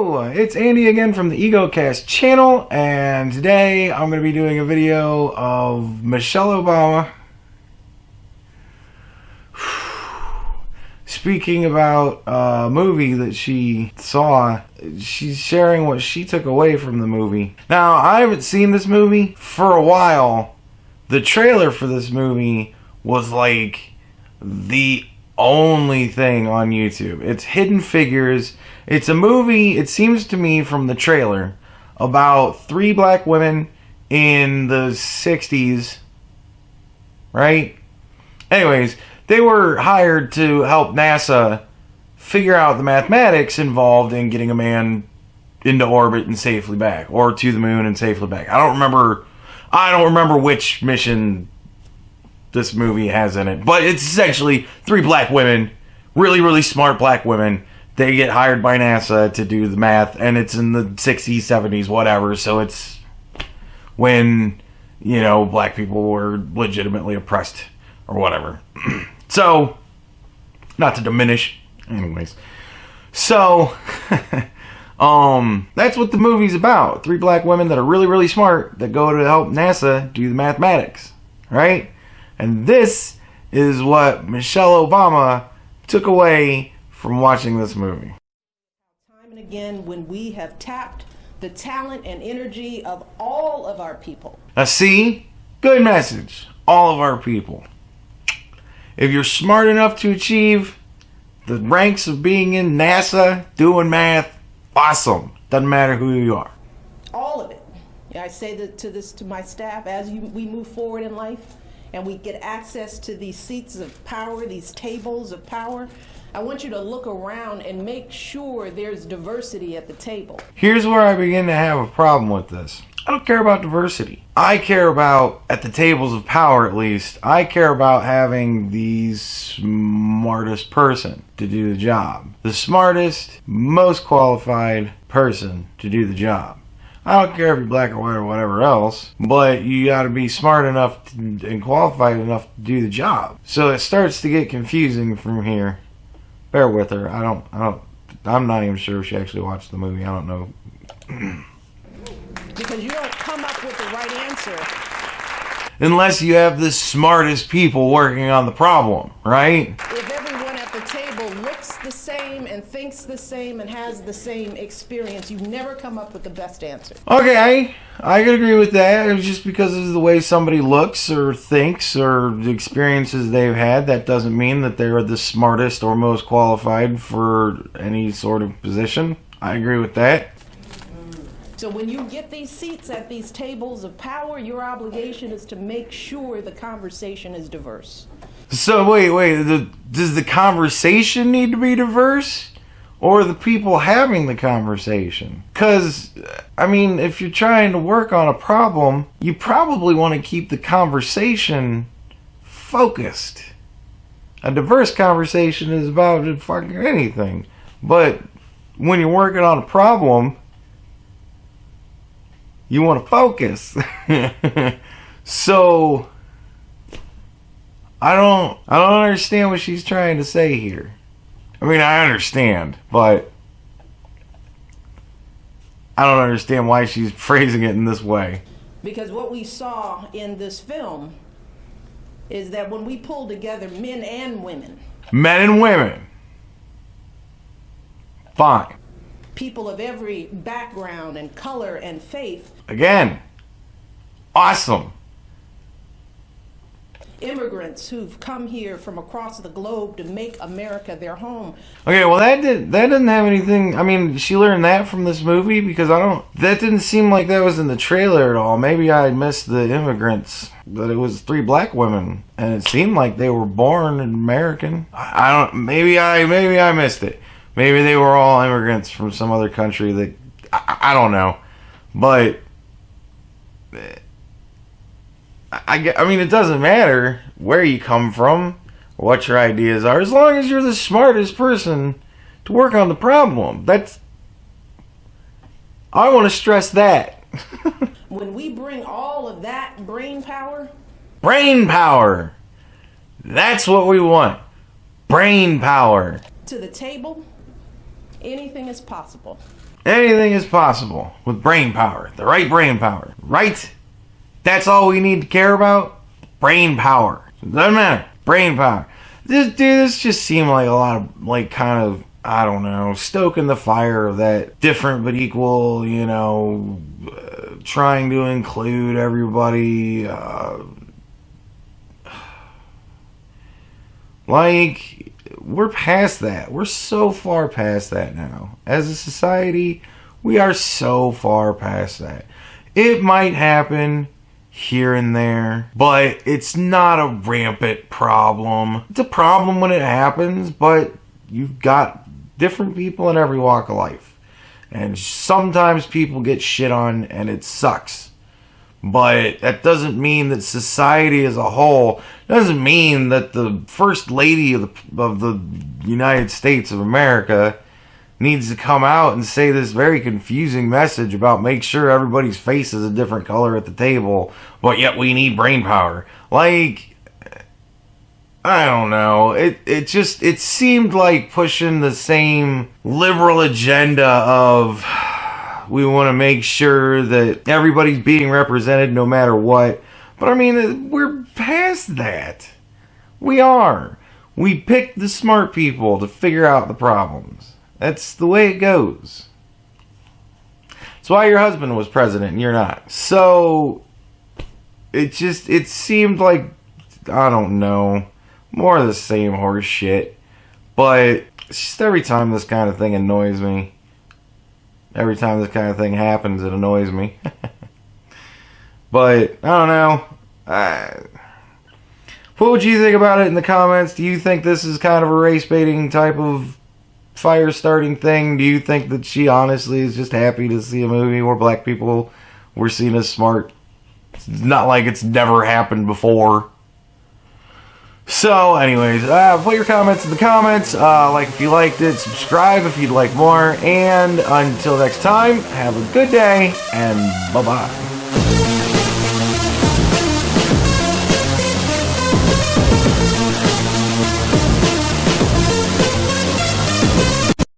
Hello, it's Andy again from the Egocast channel, and today I'm going to be doing a video of Michelle Obama speaking about a movie that she saw. She's sharing what she took away from the movie. Now, I haven't seen this movie for a while. The trailer for this movie was like the only thing on YouTube. It's Hidden Figures. It's a movie, it seems to me from the trailer, about 3 black women in the 60s, right? Anyways, they were hired to help NASA figure out the mathematics involved in getting a man into orbit and safely back, or to the moon and safely back. I don't remember which mission this movie has in it, but it's essentially 3 black women, really smart black women. They get hired by NASA to do the math, and it's in the 60s, 70s, whatever, so it's when, you know, black people were legitimately oppressed, or whatever. So, not to diminish, anyways. So, that's what the movie's about. 3 black women that are really smart that go to help NASA do the mathematics, right? And this is what Michelle Obama took away from watching this movie. Time and again, when we have tapped the talent and energy of all of our people. Now see, good message. All of our people. If you're smart enough to achieve the ranks of being in NASA, doing math, awesome. Doesn't matter who you are. All of it. I say that to my staff as we move forward in life and we get access to these seats of power, these tables of power. I want you to look around and make sure there's diversity at the table. Here's where I begin to have a problem with this. I don't care about diversity. I care about, at the tables of power at least, I care about having the smartest person to do the job. The smartest, most qualified person to do the job. I don't care if you're black or white or whatever else, but you gotta be smart enough and qualified enough to do the job. So it starts to get confusing from here. Bear with her. I'm not even sure if she actually watched the movie. I don't know. Because you don't come up with the right answer unless you have the smartest people working on the problem, right? If everyone at the table looks the same and thinks the same and has the same experience, you never come up with the best answer. Okay, I could agree with that. It's just because of the way somebody looks or thinks or the experiences they've had, that doesn't mean that they're the smartest or most qualified for any sort of position. I agree with that. So when you get these seats at these tables of power, your obligation is to make sure the conversation is diverse. So wait, does the conversation need to be diverse? Or the people having the conversation? Because, I mean, if you're trying to work on a problem, you probably want to keep the conversation focused. A diverse conversation is about fucking anything. But when you're working on a problem, you want to focus. So I don't understand what she's trying to say here. I mean, I understand, but I don't understand why she's phrasing it in this way. Because what we saw in this film is that when we pull together men and women. Men and women. Fine. People of every background and color and faith. Again, awesome. Immigrants who've come here from across the globe to make America their home. Okay, well that doesn't have anything. I mean, she learned that from this movie because that didn't seem like that was in the trailer at all. Maybe I missed the immigrants, but it was 3 black women, and it seemed like they were born American. Maybe I missed it. Maybe they were all immigrants from some other country that I don't know, but I mean, it doesn't matter where you come from or what your ideas are, as long as you're the smartest person to work on the problem. I want to stress that. When we bring all of that brain power, that's what we want. Brain power. To the table, anything is possible. Anything is possible with brain power. The right brain power. Right? That's all we need to care about? Brain power. It doesn't matter. Brain power. This just seemed like a lot of, like, kind of, I don't know, stoking the fire of that different but equal, you know, trying to include everybody. Like, we're past that. We're so far past that now. As a society, we are so far past that. It might happen here and there, but it's not a rampant problem. It's a problem when it happens, but you've got different people in every walk of life. And sometimes people get shit on and it sucks. But that doesn't mean that society as a whole, doesn't mean that the First Lady of the United States of America needs to come out and say this very confusing message about make sure everybody's face is a different color at the table, but yet we need brain power. Like, I don't know. It seemed like pushing the same liberal agenda of we want to make sure that everybody's being represented no matter what. But I mean, we're past that. We are. We picked the smart people to figure out the problems. That's the way it goes. That's why your husband was president and you're not. So, it seemed like, I don't know, more of the same horse shit. But, it's just every time this kind of thing annoys me. Every time this kind of thing happens, it annoys me. But, I don't know. What would you think about it in the comments? Do you think this is kind of a race-baiting type of fire-starting thing? Do you think that she honestly is just happy to see a movie where black people were seen as smart? It's not like it's never happened before. So, anyways, put your comments in the comments. Like if you liked it, subscribe if you'd like more. And until next time, have a good day, and bye-bye.